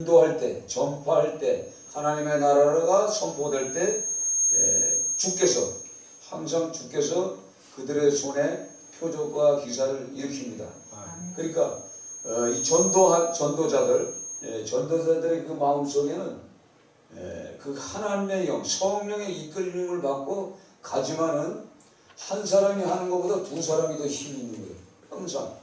인도할 때, 전파할 때, 하나님의 나라가 선포될 때 주께서 항상 주께서 그들의 손에 표적과 기사를 일으킵니다. 그러니까 이 전도자들의 그 마음속에는 그 하나님의 영, 성령의 이끌림을 받고 가지만은 한 사람이 하는 것보다 두 사람이 더 힘이 있는 거예요. 항상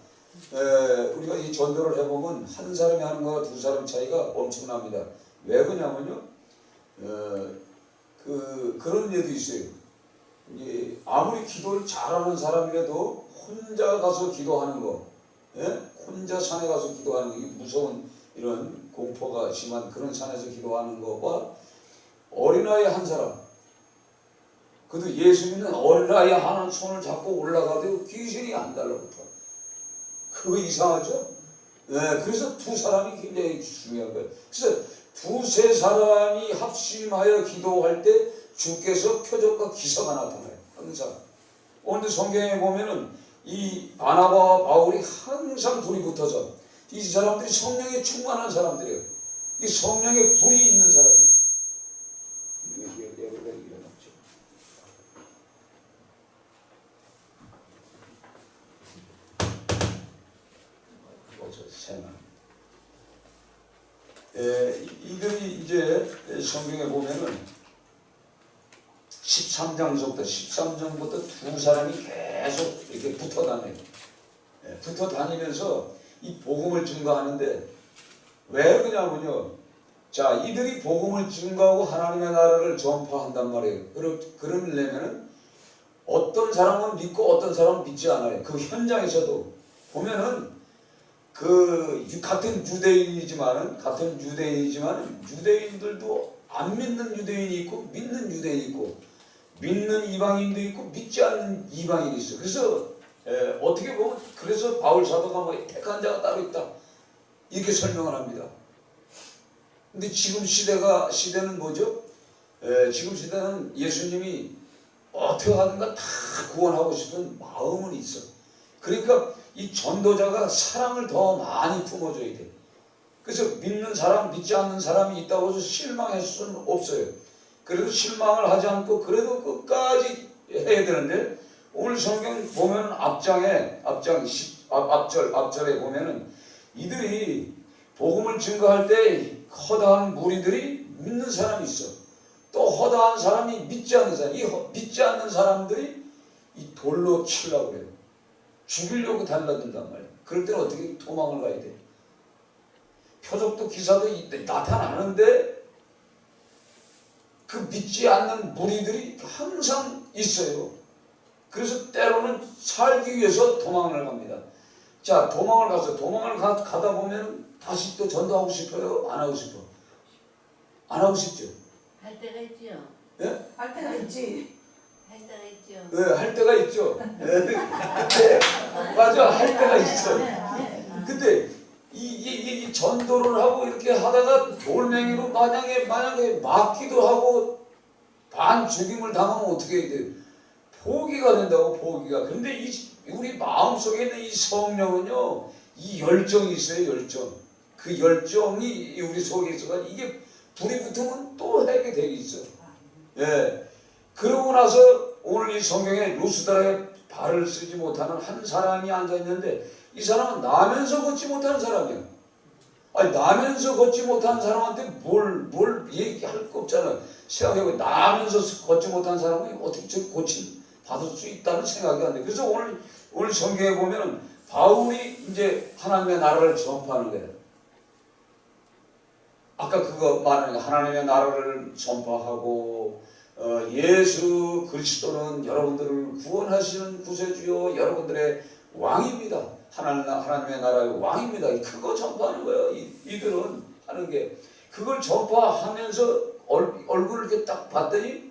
우리가 이 전도를 해보면 한 사람이 하는 것과 두 사람 차이가 엄청납니다. 왜 그러냐면요, 그런 예도 있어요. 아무리 기도를 잘하는 사람이라도 혼자 가서 기도하는 거, 혼자 산에 가서 기도하는 거, 무서운 이런 공포가 심한 그런 산에서 기도하는 것과 어린아이 한 사람, 그래도 예수 믿는 어린아이 하나는 손을 잡고 올라가도 귀신이 안 달라붙어. 그거 이상하죠? 그래서 두 사람이 굉장히 중요한 거예요. 그래서 두세 사람이 합심하여 기도할 때 주께서 표적과 기사가 나타나요. 항상. 오늘 성경에 보면은 이 바나바와 바울이 항상 둘이 붙어서 이 사람들이 성령에 충만한 사람들이에요. 이 성령에 불이 있는 사람이에요. 이들이 이제 성경에 보면은 13장부터 두 사람이 계속 이렇게 붙어 다녀요. 붙어 다니면서 이 복음을 증거하는데 왜 그러냐면요. 자, 이들이 복음을 증거하고 하나님의 나라를 전파한단 말이에요. 그러려면은 어떤 사람은 믿고 어떤 사람은 믿지 않아요. 그 현장에서도 보면은 같은 유대인이지만 유대인들도 안 믿는 유대인이 있고 믿는 유대인이 있고 믿는 이방인도 있고 믿지 않는 이방인이 있어요. 그래서 어떻게 보면 그래서 바울 사도가 뭐 택한 자가 따로 있다 이렇게 설명을 합니다. 근데 지금 시대는 뭐죠? 지금 시대는 예수님이 어떻게 하든가 다 구원하고 싶은 마음은 있어. 그러니까 이 전도자가 사랑을 더 많이 품어줘야 돼. 그래서 믿는 사람, 믿지 않는 사람이 있다고 해서 실망할 수는 없어요. 그래도 실망을 하지 않고 그래도 끝까지 해야 되는데 오늘 성경 보면 앞절에 보면은 이들이 복음을 증거할 때 허다한 무리들이 믿는 사람이 있어. 또 허다한 사람이 믿지 않는 사람. 이 믿지 않는 사람들이 이 돌로 치려고 그래요. 죽이려고 달라든단 말이에요. 그럴 때는 어떻게 도망을 가야 돼? 표적도 기사도 나타나는데 그 믿지 않는 무리들이 항상 있어요. 그래서 때로는 살기 위해서 도망을 갑니다. 자, 도망을 가다 보면 다시 또 전도하고 싶어요? 안 하고 싶어? 안 하고 싶죠? 할 때가 있죠. 예? 할 때가 있지. 할 때가 있죠. 네, 할 때가 있죠. 근데 맞아, 할 때가 있어. 근데 이 전도를 하고 이렇게 하다가 돌멩이로 만약에 맞기도 하고 반 죽임을 당하면 어떻게 해야 돼? 포기가 된다고, 포기가. 근데 우리 마음속에 있는 이 성령은요, 이 열정이 있어요, 열정. 그 열정이 우리 속에 있어가 이게 불이 붙으면 또 하게 돼 있어. 그러고 나서 오늘 이 성경에 루스드라의 발을 쓰지 못하는 한 사람이 앉아 있는데 이 사람은 나면서 걷지 못하는 사람이야. 아니, 나면서 걷지 못하는 사람한테 뭘 얘기할 거 없잖아. 생각해보면 나면서 걷지 못하는 사람이 어떻게 고침 받을 수 있다는 생각이 안 돼. 그래서 오늘 성경에 보면은 바울이 이제 하나님의 나라를 전파하는 거예요. 아까 그거 말하는 하나님의 나라를 전파하고 예수 그리스도는 여러분들을 구원하시는 구세주요 여러분들의 왕입니다. 하나님의 나라의 왕입니다. 그거 전파하는 거예요. 이들은 하는 게 그걸 전파하면서 얼굴을 이렇게 딱 봤더니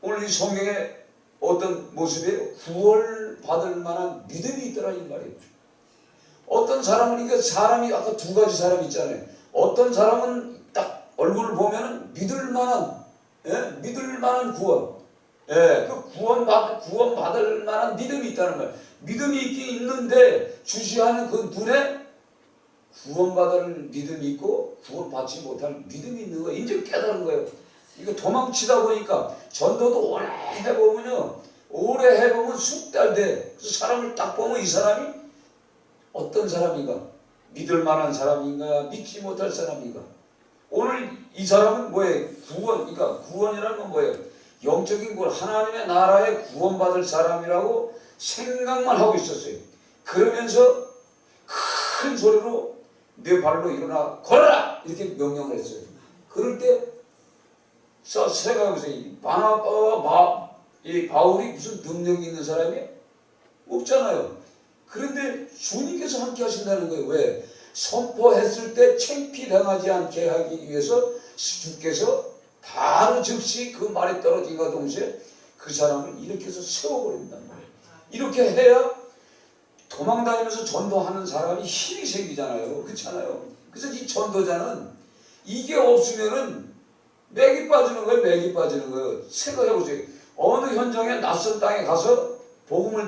오늘 이 성경에 어떤 모습이에요? 구원받을 만한 믿음이 있더라 이 말이에요. 어떤 사람은 이게 사람이 아까 두 가지 사람이 있잖아요. 어떤 사람은 딱 얼굴을 보면은 믿을 만한 구원, 그 구원받을 만한 믿음이 있다는 거예요. 믿음이 있긴 있는데 주시하는 그 눈에 구원받을 믿음이 있고 구원받지 못할 믿음이 있는 거예요. 이제 깨달은 거예요. 이거 도망치다 보니까 전도도 오래 해보면요. 오래 해보면 숙달 돼. 그래서 사람을 딱 보면 이 사람이 어떤 사람인가? 믿을 만한 사람인가? 믿지 못할 사람인가? 오늘 이 사람은 뭐예요? 그러니까 구원이라는 건 뭐예요? 영적인 구원, 하나님의 나라에 구원받을 사람이라고 생각만 하고 있었어요. 그러면서 큰 소리로 내 발로 일어나 걸어라! 이렇게 명령을 했어요. 그럴 때 생각해보세요. 이 바울이 무슨 능력이 있는 사람이 없잖아요. 그런데 주님께서 함께 하신다는 거예요. 왜? 선포했을 때 창피당하지 않게 하기 위해서 주께서 바로 즉시 그 말이 떨어진과 동시에 그 사람을 일으켜서 세워버린단 말이에요. 이렇게 해야 도망다니면서 전도하는 사람이 힘이 생기잖아요. 그렇잖아요. 그래서 이 전도자는 이게 없으면은 맥이 빠지는 거예요. 맥이 빠지는 거예요. 생각해보세요. 어느 현장에 낯선 땅에 가서 복음을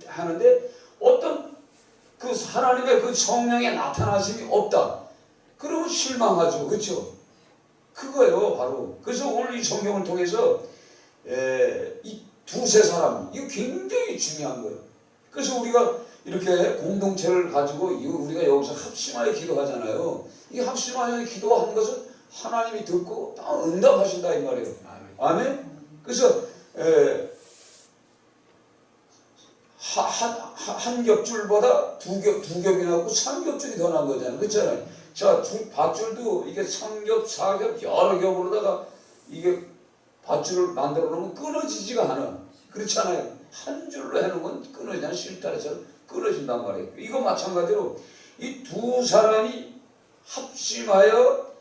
하는데 어떤 그 하나님의 그 성령의 나타나심이 없다. 그러면 실망하죠. 그렇죠? 그거예요. 바로. 그래서 오늘 이 성경을 통해서 이 두세 사람 이거 굉장히 중요한 거예요. 그래서 우리가 이렇게 공동체를 가지고 우리가 여기서 합심하여 기도하잖아요. 이 합심하여 기도하는 것은 하나님이 듣고 다 응답하신다 이 말이에요. 아멘. 그래서 한 겹줄보다 두 겹이 나고 3겹줄이 더 난 거잖아요. 그렇잖아요. 자, 밧줄도 이게 3겹, 4겹 여러 겹으로다가 이게 밧줄을 만들어 놓으면 끊어지지가 않아. 그렇잖아요. 한 줄로 해놓으면 끊어지지 실타래서 끊어진단 말이에요. 이거 마찬가지로 이 두 사람이 합심하여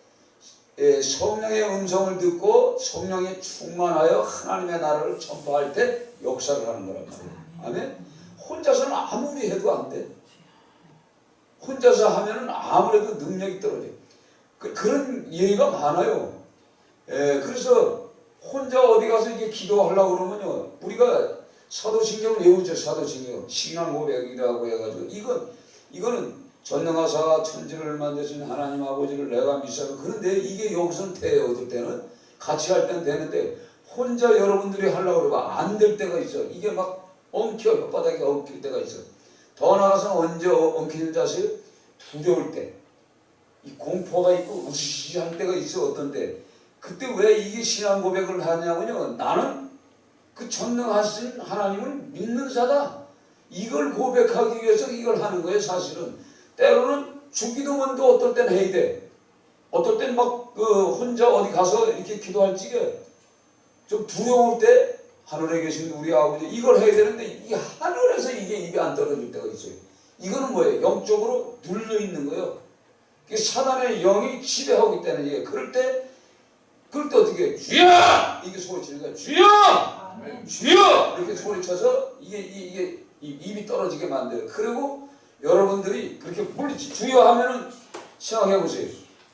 성령의 음성을 듣고 성령에 충만하여 하나님의 나라를 전파할 때 역사를 하는 거란 말이에요. 아멘. 혼자서는 아무리 해도 안 돼. 혼자서 하면은 아무래도 능력이 떨어져. 그런 예가 많아요. 그래서 혼자 어디 가서 이게 기도하려고 그러면요. 우리가 사도신경을 외우죠. 사도신경. 신앙 고백이라고 해가지고 이거는 전능하사 천지를 만드신 하나님 아버지를 내가 믿사고 그런데 이게 여기서는 돼요. 어떨 때는 같이 할 때는 되는데 혼자 여러분들이 하려고 그러면 안 될 때가 있어. 이게 막 엉켜 혓바닥에 엉킬 때가 있어. 더 나아가서는 언제 엉키는 자세요? 두려울 때, 이 공포가 있고 우시시한 때가 있어. 어떤 때 그때 왜 이게 신앙 고백을 하냐면요. 나는 그 전능하신 하나님을 믿는 자다. 이걸 고백하기 위해서 이걸 하는 거예요. 사실은 때로는 주기도문도 어떨 땐 해야 돼. 어떨 땐 막 혼자 어디 가서 이렇게 기도할 적에 좀 두려울 때 하늘에 계신 우리 아버지 이걸 해야 되는데 이 하늘에서 이게 입에 안 떨어질 때가 있어요. 이거는 뭐예요? 영적으로 눌려 있는 거예요. 사단의 영이 지배하고 있다는 얘기예요. 그럴 때 어떻게 해요? 주여! 이게 소리치는 거예요. 주여! 아멘. 주여! 이렇게 소리쳐서 이게 입이 떨어지게 만들어요. 그리고 여러분들이 그렇게 물리치 주여 하면은 생각해 보세요.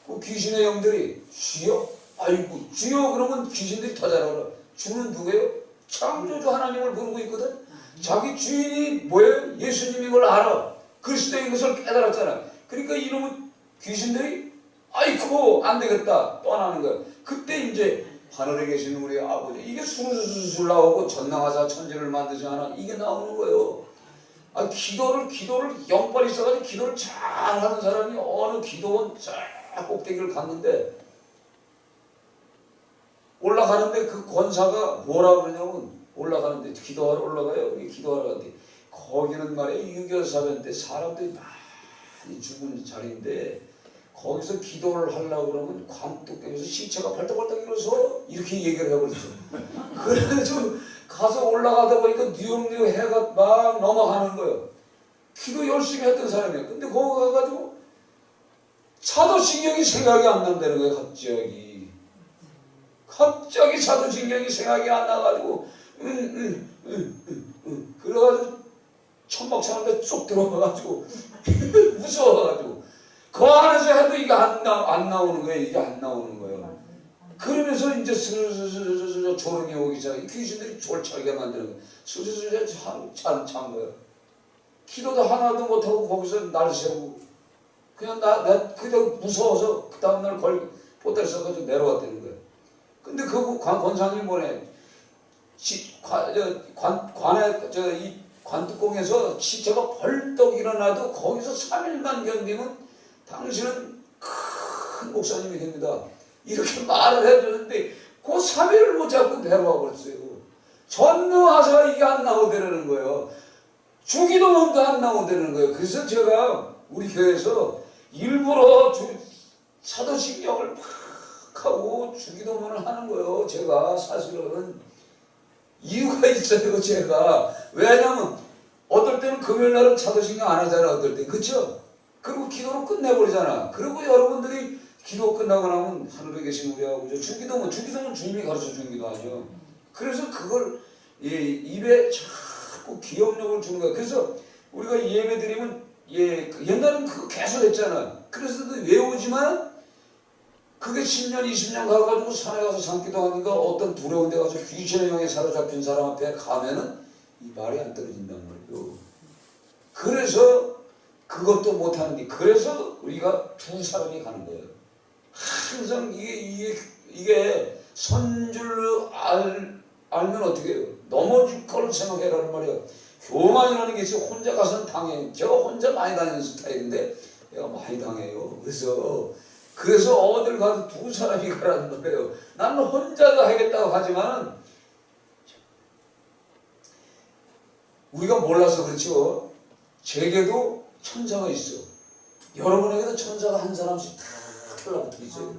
그 귀신의 영들이 주여? 아이고 주여 그러면 귀신들이 더 잘 알아. 주는 누구예요? 창조주 하나님을 부르고 있거든. 자기 주인이 뭐예요? 예수님인 걸 알아. 그리스도인 것을 깨달았잖아. 그러니까 이놈은 귀신들이 아이고 안 되겠다 떠나는 거야. 그때 이제 하늘에 계신 우리 아버지 이게 술술 나오고 전능하사 천지를 만드지 않아 이게 나오는 거예요. 기도를 영빨이 있어가지고 기도를 잘하는 사람이 어느 기도원 쫙 꼭대기를 갔는데 올라가는데 그 권사가 뭐라 그러냐면 올라가는데 기도하러 올라가요. 기도하러 가는데 거기는 말이에요. 6.25 사변 때 사람들이 많이 죽은 자리인데 거기서 기도를 하려고 그러면 광뚝에서 시체가 발떡발떡 일어서 이렇게 얘기를 해버렸어. 그래가지고 가서 올라가다 보니까 뉴욕 해가 막 넘어가는 거예요. 기도 열심히 했던 사람이에요. 근데 거기 가가지고 사도신경이 생각이 안 난다는 거예요. 갑자기 사도신경이 생각이 안 나가지고 그래가지고 천막창한테 쏙 들어가가지고 무서워가지고 그 안에서 해도 이게 안 나오는 거예요. 이게 안 나오는 거예요. 그러면서 이제 스르르르르 졸음이 오기 시작해. 귀신들이 졸차게 만드는 거예요. 스르르르 찬 거예요. 기도도 하나도 못하고 거기서 날 세우고 그냥 나 그때 무서워서 그 다음날 보따리 써가지고 내려왔다는 거예요. 근데 그 권사님이 뭐래? 이 관뚜껑에서 시체가 벌떡 일어나도 거기서 3일만 견디면 당신은 큰 목사님이 됩니다. 이렇게 말을 해주는데 그 3일을 못 잡고 내려와 버렸어요. 전능하사 이게 안 나오더라는 거예요. 주기도문도 안 나오더라는 거예요. 그래서 제가 우리 교회에서 일부러 사도신경을 막 하고 주기도문을 하는 거예요. 제가 사실은 이유가 있어요. 제가 왜냐면 어떨 때는 금요일 날은 사도신경 안 하잖아. 어떨 때 그렇죠? 그리고 기도로 끝내버리잖아. 그리고 여러분들이 기도 끝나고 나면 하늘에 계신 우리하고 주기도문 주님이 가르쳐 준 기도 아니요. 그래서 그걸 입에 자꾸 기억력을 주는 거야. 그래서 우리가 예배 드리면 옛날엔 그거 계속 했잖아. 그래서 외우지만 그게 10년 20년 가가지고 산에 가서 산기도 하니까 어떤 두려운 데 가서 귀신의 영에 사로잡힌 사람 앞에 가면은 이 말이 안 떨어진단 말이에요. 그래서 그것도 못하는 게 그래서 우리가 두 사람이 가는 거예요. 항상 이게 선줄로 알면 어떻게 해요? 넘어질 걸 생각해라는 말이에요. 교만이라는 게 있어요. 혼자 가서는 당해요. 제가 혼자 많이 다니는 스타일인데 내가 많이 당해요. 그래서 어딜 가도 두 사람이 가라는 거예요. 나는 혼자도 하겠다고 하지만 우리가 몰라서 그렇죠. 제게도 천사가 있어. 여러분에게도 천사가 한 사람씩 다 달라붙어 있어요.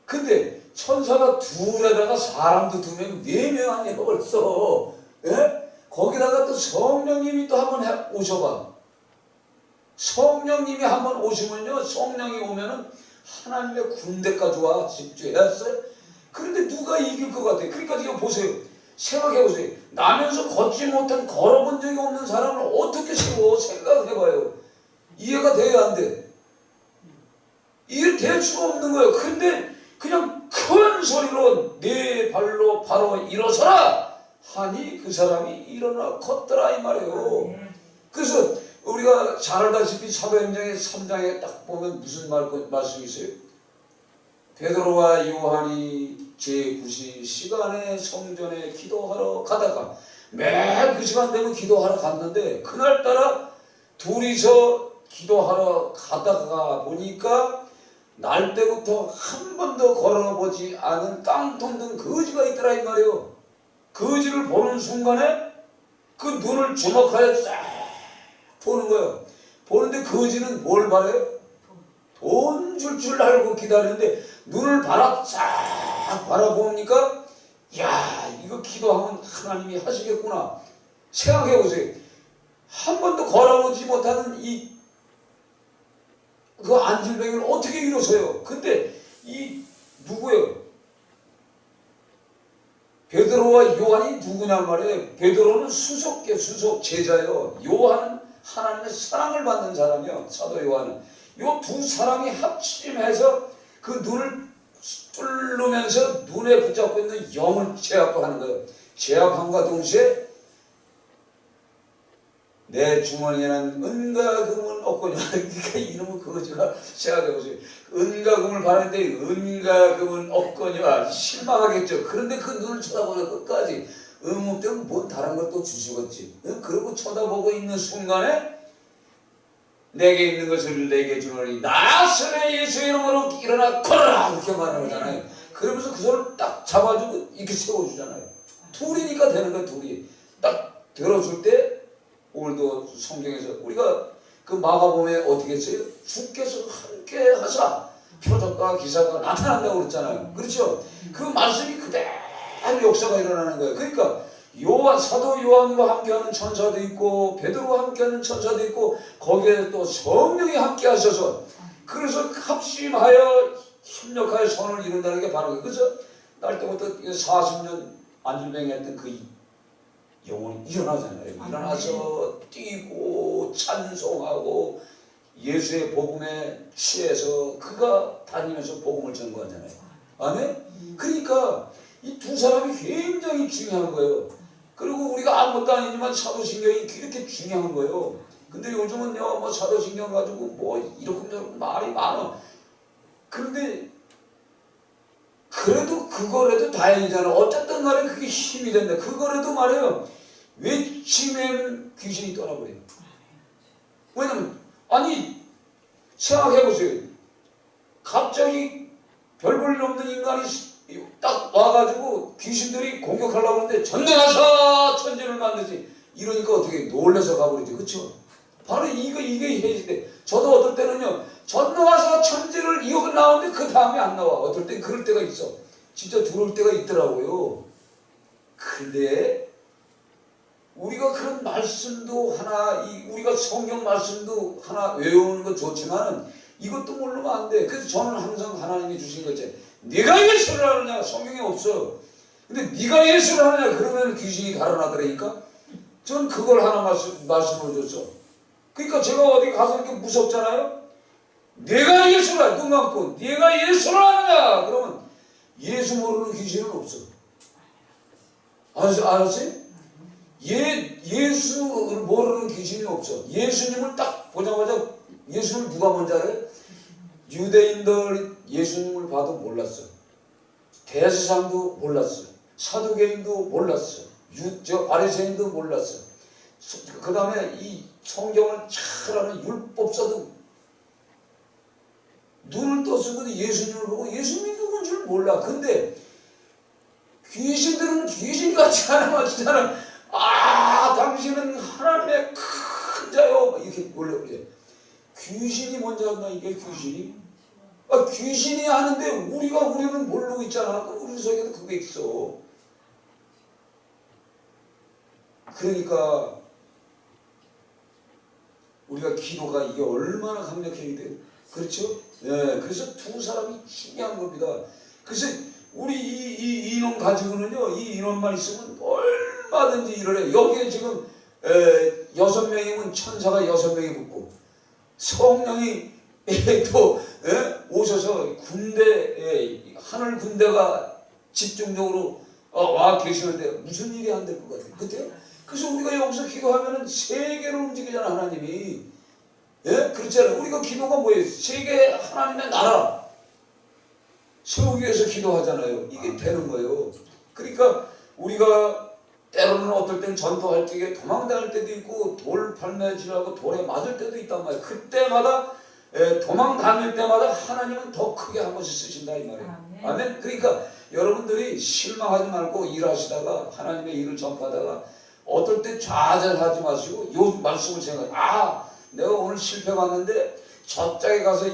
근데 천사가 둘에다가 사람도 2명, 4명 아니에요 벌써. 예? 거기다가 또 성령님이 또 한번 오셔봐. 성령님이 한번 오시면요, 성령이 오면은 하나님의 군대까지 와 집주했어요. 그런데 누가 이길 것 같아요? 그러니까 이거 보세요. 생각해 보세요. 나면서 걷지 못한 걸어본 적이 없는 사람을 어떻게 세워? 생각을 해봐요. 이해가 돼야 안 돼? 이해될 수가 없는 거예요. 근데 그냥 큰 소리로 네 발로 바로 일어서라 하니 그 사람이 일어나 걷더라 이 말이에요. 그래서 우리가 잘 알다시피 사도행전의 3장에 딱 보면 무슨 말씀이 있어요? 베드로와 요한이 제9시 시간에 성전에 기도하러 가다가 매일 그 시간 되면 기도하러 갔는데 그날따라 둘이서 기도하러 가다가 보니까 날 때부터 한 번도 걸어보지 않은 깡통 든 거지가 있더라 이 말이에요. 거지를 보는 순간에 그 눈을 주목하여 쫙 보는 거예요. 보는데 거지는 뭘 바라요? 돈 줄 줄 알고 기다리는데 눈을 쫙 바라보니까 야 이거 기도하면 하나님이 하시겠구나 생각해 보세요. 한 번도 걸어보지 못하는 그 안질병을 어떻게 일어서요? 근데 누구예요? 베드로와 요한이 누구냐 말이에요. 베드로는 수석 제자예요. 요한은 하나님의 사랑을 받는 사람이요. 사도 요한은 요 두 사람이 합심해서 그 눈을 뚫으면서 눈에 붙잡고 있는 영을 제압하는 거예요. 제압함과 동시에 내 주머니에는 은과 금은 없거냐. 그러니까 이놈의 거지가 생각해보세요. 은과 금을 바라는데 은과 금은 없거냐. 실망하겠죠. 그런데 그 눈을 쳐다보면 끝까지 의문때는 뭔 다른 것도 주시겠지. 그러고 쳐다보고 있는 순간에 내게 있는 것을 내게 주노니 나사렛 예수의 이름으로 일어나 걸어라 이렇게 말하잖아요. 그러면서 그 손을 딱 잡아주고 이렇게 세워주잖아요. 둘이니까 되는 거예요. 둘이 딱 들어줄 때 오늘도 성경에서 우리가 그 마가복음에 어떻게 했어요? 주께서 함께 하사 표적과 기사가 나타난다고 그랬잖아요. 그렇죠? 그 말씀이 그대로 역사가 일어나는 거예요. 그러니까 사도 요한과 함께하는 천사도 있고 베드로와 함께하는 천사도 있고 거기에 또 성령이 함께 하셔서 그래서 합심하여 협력하여 선을 이룬다는 게 바로 그래서 날 때부터 40년 안질병이 했던 그 영혼이 일어나잖아요. 일어나서 뛰고 찬송하고 예수의 복음에 취해서 그가 다니면서 복음을 전거하잖아요. 아멘? 그러니까 이 두 사람이 굉장히 중요한 거예요. 그리고 우리가 아무것도 아니지만 사도신경이 이렇게 중요한 거예요. 근데 요즘은요 뭐 사도신경 가지고 뭐 이렇게 저렇게 말이 많아. 그런데 그래도 그거라도 다행이잖아. 어쨌든 간에 그게 힘이 된다. 그거라도 말이에요. 외치면 귀신이 떠나버려요. 왜냐면 아니 생각해보세요. 갑자기 별 볼 일 없는 인간이 딱 와가지고 귀신들이 공격하려고 하는데 전능하사 천지를 만드지 이러니까 어떻게 놀라서 가버리지. 그렇죠? 바로 이게 해지돼. 저도 어떨 때는요 전능하사 천지를 이어가 나오는데 그 다음에 안 나와. 어떨 땐 그럴 때가 있어. 진짜 들어올 때가 있더라고요. 근데 우리가 그런 말씀도 하나, 우리가 성경 말씀도 하나 외우는 건 좋지만 이것도 모르면 안 돼. 그래서 저는 항상 하나님이 주신 거지. 네가 예수를 하느냐? 성경에 없어. 근데 네가 예수를 하느냐? 그러면 귀신이 달아나더라니까. 전 그걸 하나 말씀을 줬어. 그러니까 제가 어디 가서 이렇게 무섭잖아요. 네가 예수를 하느냐? 눈 감고 네가 예수를 하느냐? 그러면 예수 모르는 귀신은 없어. 알았어요? 예수를 모르는 귀신이 없어. 예수님을 딱 보자마자 예수를 누가 먼저 알아요? 유대인들 예수님을 봐도 몰랐어. 대제사장도 몰랐어. 사두개인도 몰랐어. 바리새인도 몰랐어. 그 다음에 이 성경을 잘 아는 율법사도 눈을 떴으면 예수님을 보고 예수님이 누군 줄 몰라. 근데 귀신들은 귀신같이 하나만 치잖아. 당신은 하나님의 큰 자요. 이렇게 올려버려. 귀신이 먼저 한다. 이게 귀신이. 귀신이 하는데 우리는 모르고 있잖아. 우리 속에도 그게 있어. 그러니까 우리가 기도가 이게 얼마나 강력해야 돼. 그렇죠? 네, 그래서 두 사람이 중요한 겁니다. 그래서 우리 이 인원 가지고는요, 이 인원만 있으면 얼마든지 일을 해. 여기에 지금 6명이면 천사가 6명이 붙고 성령이 또 오셔서 하늘 군대가 집중적으로 와 계시는데 무슨 일이 안 될 것 같아요. 그때요? 그래서 우리가 여기서 기도하면은 세계를 움직이잖아 하나님이. 예? 그렇잖아요. 우리가 기도가 뭐예요? 세계 하나님의 나라 세우기 위해서 기도하잖아요. 이게 되는 거예요. 그러니까 우리가 때로는 어떨 땐 전도할 적에 도망당할 때도 있고 돌팔매질하고 돌에 맞을 때도 있단 말이에요. 그때마다 도망다닐 때마다 하나님은 더 크게 한 번씩 쓰신다 이 말이에요. 아멘. 그러니까 여러분들이 실망하지 말고 일하시다가 하나님의 일을 전파하다가 어떨 때 좌절하지 마시고 요 말씀을 생각해. 내가 오늘 실패 봤는데 저짝에 가서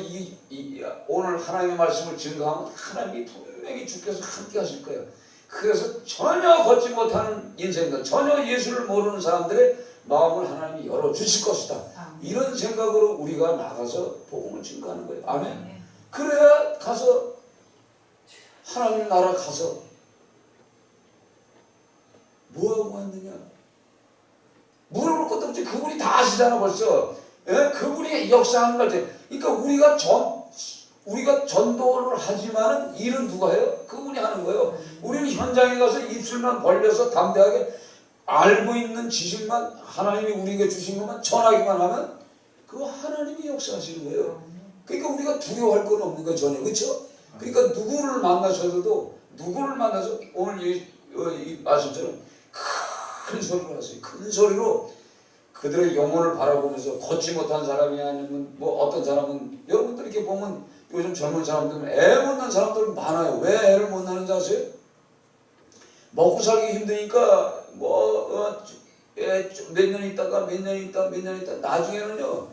오늘 하나님의 말씀을 증거하면 하나님이 분명히 주께서 함께 하실 거예요. 그래서 전혀 걷지 못하는 인생들, 전혀 예수를 모르는 사람들의 마음을 하나님이 열어주실 것이다. 이런 생각으로 우리가 나가서 복음을 증거하는 거예요. 아멘. 그래야 가서 하나님 나라 가서 뭐하고 왔느냐? 물어볼 것도 없지. 그분이 다 아시잖아 벌써. 그분이 역사하는 거지. 그러니까 우리가 전도를 하지만은 일은 누가 해요? 그분이 하는 거예요. 우리는 현장에 가서 입술만 벌려서 담대하게 알고 있는 지식만 하나님이 우리에게 주신 것만 전하기만 하면 그거 하나님이 역사하시는 거예요. 그러니까 우리가 두려워할 건 없는 거예요 전혀. 그렇죠? 그러니까 누구를 만나서 오늘 이 말씀처럼 큰 소리로 하세요. 큰 소리로 그들의 영혼을 바라보면서 걷지 못한 사람이 아니면 뭐 어떤 사람은 여러분들 이렇게 보면 요즘 젊은 사람들은 애 못 낳는 사람들 많아요. 왜 애를 못 낳는지 아세요? 먹고 살기 힘드니까 몇 년 있다가 나중에는요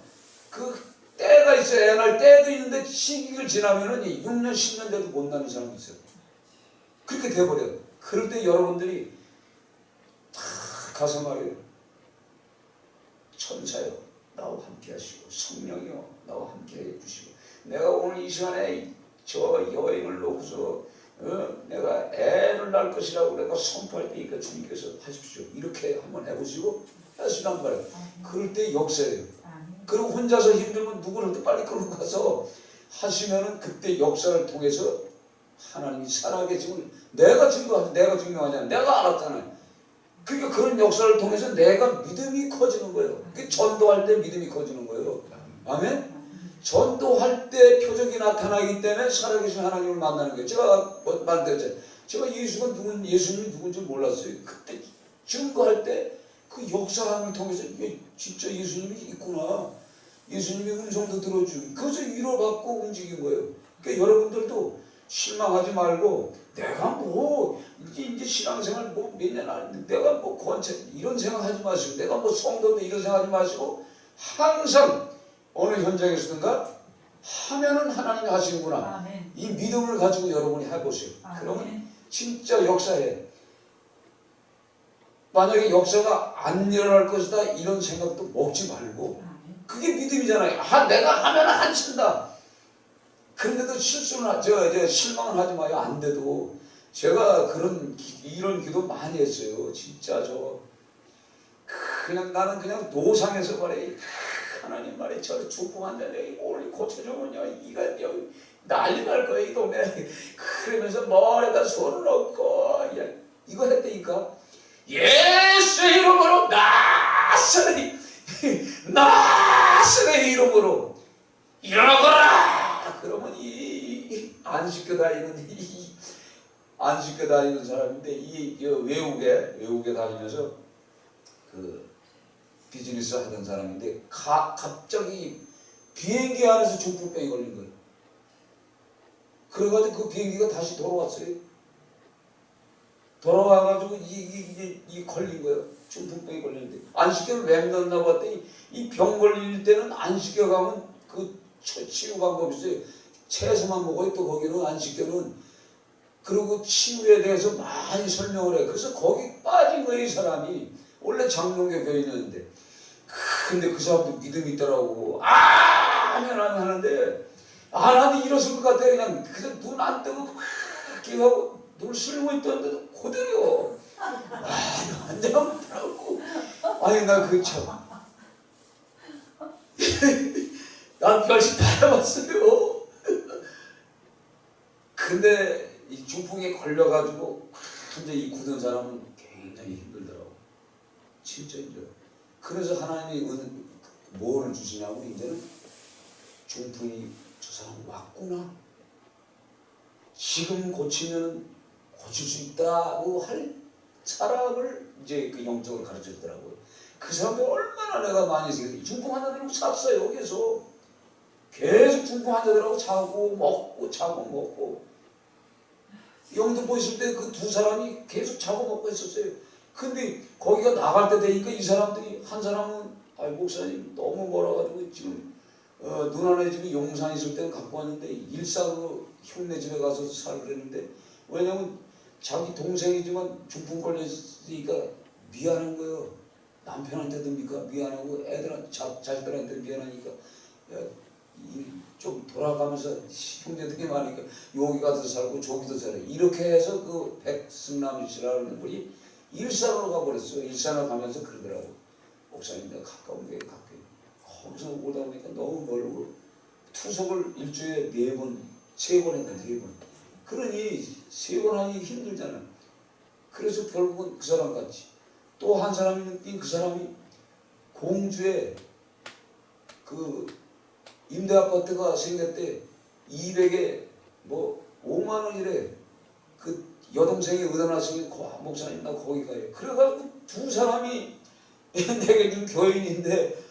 그 때가 있어요. 애 낳을 때도 있는데 시기를 지나면은 6년 10년 돼도 못 낳는 사람이 있어요. 그렇게 돼버려요. 그럴 때 여러분들이 다 가서 말이에요. 천사여 나와 함께 하시고 성령이여 나와 함께 해주시고 내가 오늘 이 시간에 저 여행을 놓고서 내가 애를 낳을 것이라고 내가 선포할 테니까 주님께서 하십시오. 이렇게 한번 해보시고 하시란 말이에요. 그럴 때 역사예요. 그리고 혼자서 힘들면 누구를 또 빨리 끌고 가서 하시면은 그때 역사를 통해서 하나님이 살아계심을 내가 증명하잖아요. 내가 알았잖아요. 그러니까 그런 역사를 통해서 내가 믿음이 커지는 거예요. 그 전도할 때 믿음이 커지는 거예요. 아멘. 전도할 때 표적이 나타나기 때문에 살아계신 하나님을 만나는 거예요. 제가 말했죠. 제가 예수님이 누군지 몰랐어요. 그때 증거할 때 그 역사함을 통해서 진짜 예수님이 있구나. 예수님의 음성도 들어주고 그것을 위로받고 움직인 거예요. 그러니까 여러분들도 실망하지 말고 내가 뭐 이제 신앙생활 뭐 몇 년 안 했는데 내가 뭐 권체 이런 생각하지 마시고 내가 뭐 성도인데 이런 생각하지 마시고 항상 어느 현장에서든가 하면은 하나님이 하시는구나. 아멘. 이 믿음을 가지고 여러분이 해보세요. 아멘. 그러면 진짜 역사에 만약에 역사가 안 일어날 것이다 이런 생각도 먹지 말고 아멘. 그게 믿음이잖아요. 내가 하면은 안 친다. 그런데도 실망은 하지 마요. 안 돼도 제가 이런 기도 많이 했어요. 진짜 나는 그냥 노상에서 말해 하나님 말에 저 죽음한다네 오늘 고쳐주면요 이가 여기 난리 날 거야 이 동네. 그러면서 머리에다 손을 얹고 이거 했다니까. 예수의 이름으로 나스의 이름으로 일어나거라. 그러면 안 씻겨 다니는 사람인데 외국에 다니면서 그 비즈니스 하던 사람인데 갑자기 비행기 안에서 중풍병이 걸린 거예요. 그래가지고 그 비행기가 다시 돌아왔어요. 돌아와가지고 이 걸린 거예요. 중풍병이 걸리는데 안식교를 왜 넣었나 봤더니 이 병 걸릴 때는 안식교 가면 그 치유 방법이 있어요. 채소만 먹어요. 또 거기는 안식교는 그리고 치유에 대해서 많이 설명을 해요. 그래서 거기 빠진 거예요. 이 사람이 원래 장롱교 교인이었는데 근데 그 사람도 믿음이 있더라고. 하면 하는데 안 하면 일었을 것 같아. 그냥 눈 안 뜨고 이렇게 하고 눈을 쓸고 있던데도 그대로요. 환장하더라고. 아니 나 그 참 난 별짓 다 해봤어요. 근데 이 중풍에 걸려가지고 이제 이 굳은 사람은 굉장히 힘들더라고. 진짜 힘들어. 그래서 하나님이 뭐를 주시냐고 이제는 중풍이 저 사람 왔구나. 지금 고치면 고칠 수 있다고 할 사람을 이제 그 영적으로 가르쳐 주더라고요. 그 사람들 얼마나 내가 많이 생겼어요. 중풍 환자들하고 잤어요. 계속 중풍 환자들하고 자고 먹고 영등포 있을 때 그 두 사람이 계속 자고 먹고 했었어요. 근데 거기가 나갈 때 되니까 이 사람들이 한 사람은 목사님 너무 멀어가지고 지금 누나네 집이 용산 있을 때는 갖고 왔는데 일산으로 형네 집에 가서 살고 그랬는데 왜냐면 자기 동생이지만 중풍 걸렸으니까 미안한 거예요. 남편한테도 미안하고 자식들한테 미안하니까 좀 돌아가면서 형제들이 많으니까 여기 가서 살고 저기도 살아. 이렇게 해서 그 백승남 씨라는 분이 일산으로 가버렸어요. 일산으로 가면서 그러더라고. 목사님 내가 가까운 게 가까이. 거기서 오다 보니까 너무 멀고 투석을 일주일에 4번, 3번 했다. 4번. 그러니 3번 하기 힘들잖아. 그래서 결국은 그 사람 같이 또 한 사람이 그 사람이 공주에 그 임대 아파트가 생겼대. 200에 뭐 5만 원이래. 그 여동생이 의논하시면 목사님 나 거기 가요. 그래가지고 두 사람이 내게 좀 교인인데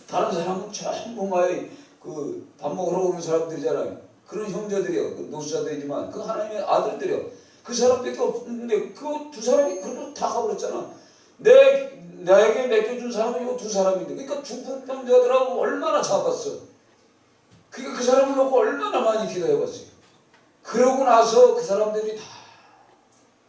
다른 사람은 전부 그 밥 먹으러 오는 사람들이잖아요. 그런 형제들이요. 그 노수자들이지만 그 하나님의 아들들이요. 그 사람밖에 없는데 그 두 사람이 그래도 다 가버렸잖아. 나에게 맡겨준 사람은 이 두 사람인데 그러니까 중풍병자들하고 얼마나 잡았어. 그러니까 그 사람을 놓고 얼마나 많이 기도해봤어요. 그러고 나서 그 사람들이 다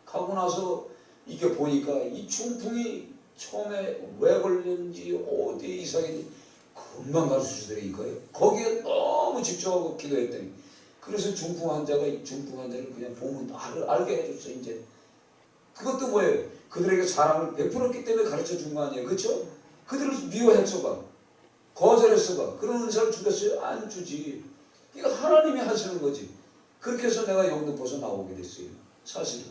가고 나서 이게 보니까 이 중풍이 처음에 왜 걸렸는지 어디에 이상했는지 금방 가르쳐주더라니까요. 거기에 너무 집중하고 기도했더니 그래서 중풍 환자를 그냥 보면 알게 해줬어. 이제 그것도 뭐예요? 그들에게 사랑을 베풀었기 때문에 가르쳐준 거 아니에요. 그렇죠? 그들을 미워했어봐. 거절했어봐. 그런 은사를 주겠어요? 안 주지. 그러니까 하나님이 하시는 거지. 그렇게 해서 내가 영등포에서 나오게 됐어요. 사실은.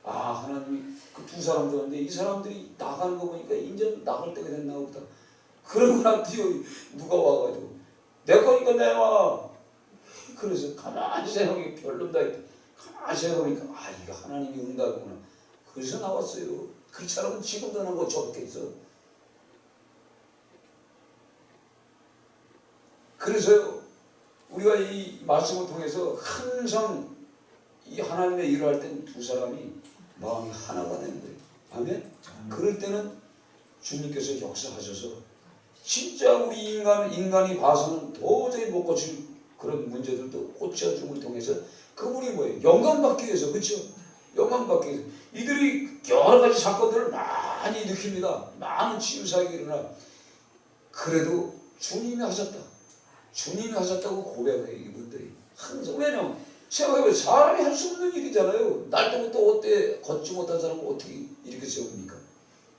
아 하나님이 그 두 사람 들었는데 이 사람들이 나가는 거 보니까 이제 나갈 때가 됐나 보다. 그러고 난 뒤에 누가 와가지고 내 거니까 내놔. 그래서 가만히 생각해 별로다 했다. 가만히 생각해보니까 아 이거 하나님이 응답이구나. 그래서 나왔어요. 그렇지 않으면 지금도 나고 좋겠어. 그래서 우리가 이 말씀을 통해서 항상 이 하나님의 일을 할 때는 두 사람이 마음이 하나가 되는 거예요. 아멘? 그럴 때는 주님께서 역사하셔서 진짜 우리 인간이 봐서는 도저히 못 고칠 그런 문제들도 고쳐줌을 통해서 그분이 뭐예요? 영광받기 위해서. 그렇죠? 영광받기 위해서. 이들이 여러 가지 사건들을 많이 일으킵니다. 많은 치유사역이 일어나. 그래도 주님이 하셨다. 주님이 하셨다고 고백해요. 이분들이. 항상. 왜냐면 생각해보면 사람이 할 수 없는 일이잖아요. 날 때부터 어때 걷지 못한 사람을 어떻게 이렇게 세웁니까?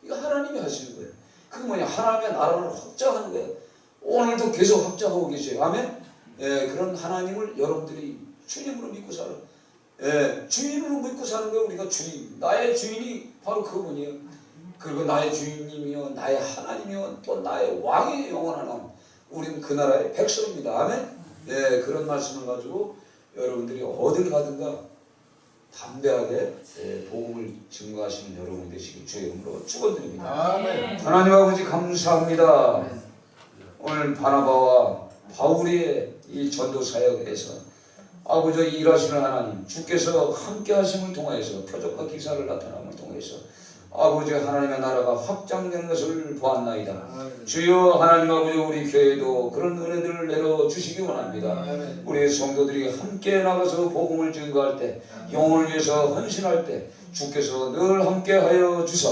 이거 하나님이 하시는 거예요. 그게 뭐냐? 하나님의 나라를 확장하는 거예요. 오늘도 계속 확장하고 계세요. 아멘? 예, 그런 하나님을 여러분들이 주님으로 믿고 살아. 예, 주님으로 믿고 사는 거예요. 우리가 주님. 나의 주인이 바로 그분이에요. 그리고 나의 주인님이요, 나의 하나님이요, 또 나의 왕의 영원한 왕. 우리는 그 나라의 백성입니다. 아멘? 예, 그런 말씀을 가지고 여러분들이 어딜 가든가 담대하게 복음을 증거하시는 여러분 되시길 주의 이름으로 축원드립니다. 아멘. 하나님 아버지 감사합니다. 오늘 바나바와 바울의 이 전도 사역에서 아버지 일하시는 하나님 주께서 함께 하심을 통하여서 표적과 기사를 나타남을 통해서 아버지 하나님의 나라가 확장되는 것을 보았나이다. 주여 하나님 아버지 우리 교회도 그런 은혜들을 내려주시기 원합니다. 우리 성도들이 함께 나가서 복음을 증거할 때 영혼을 위해서 헌신할 때 주께서 늘 함께하여 주사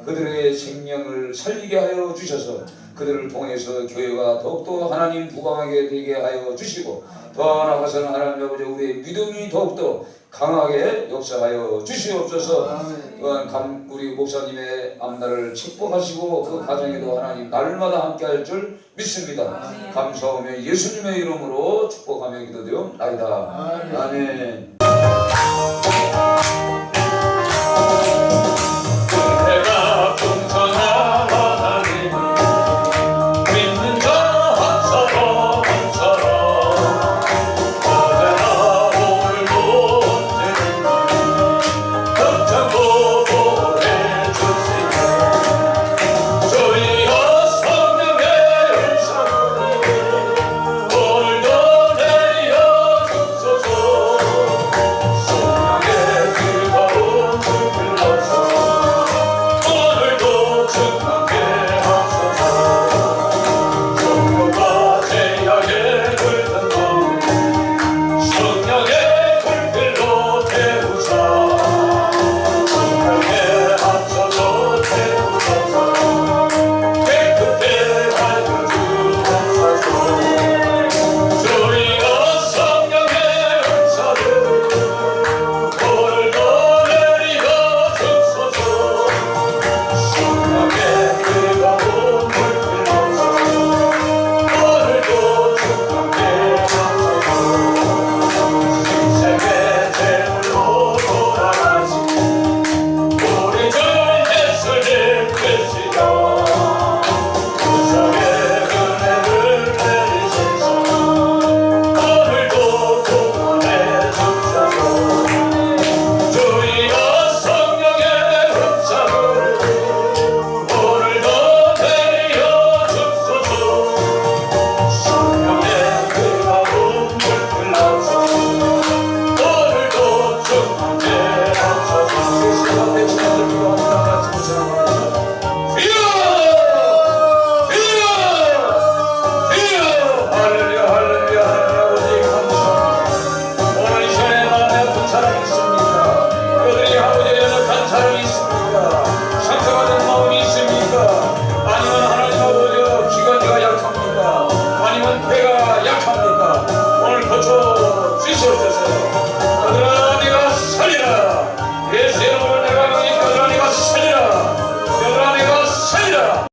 그들의 생명을 살리게 하여 주셔서 그들을 통해서 교회가 더욱더 하나님 부강하게 되게 하여 주시고 더 나아가서는 하나님 아버지 우리의 믿음이 더욱더 강하게 역사하여 주시옵소서. 또한 우리 목사님의 앞날을 축복하시고 그 가정에도 하나님 날마다 함께할 줄 믿습니다. 감사하며 예수님의 이름으로 축복하며 기도드리옵나이다. 아멘.